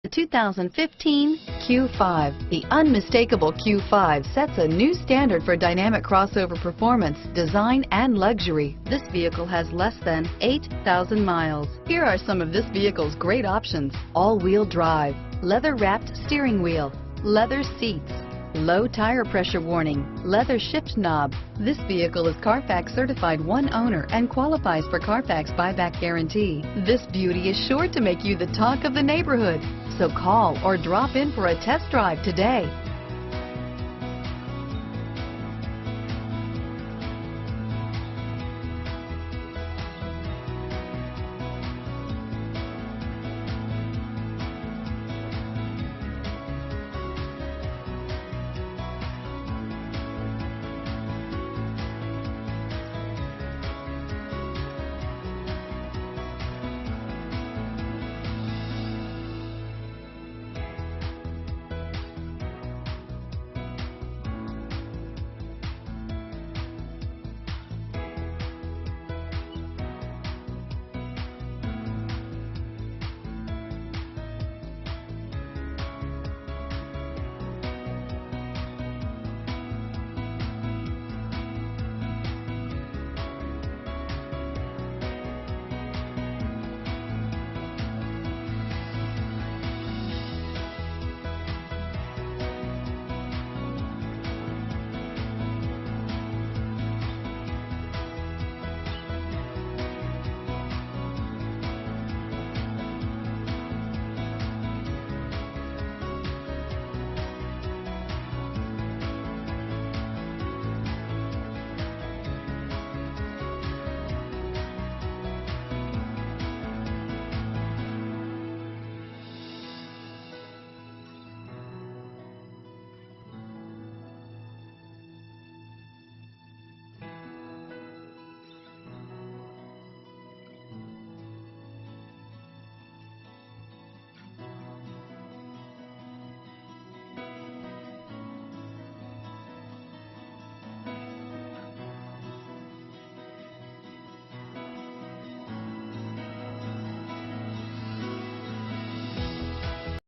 The 2015 Q5. The unmistakable Q5 sets a new standard for dynamic crossover performance, design, and luxury. This vehicle has less than 8,000 miles. Here are some of this vehicle's great options: all-wheel drive, leather-wrapped steering wheel, leather seats, low tire pressure warning, leather shift knob. This vehicle is Carfax certified one owner and qualifies for Carfax buyback guarantee. This beauty is sure to make you the talk of the neighborhood. So call or drop in for a test drive today.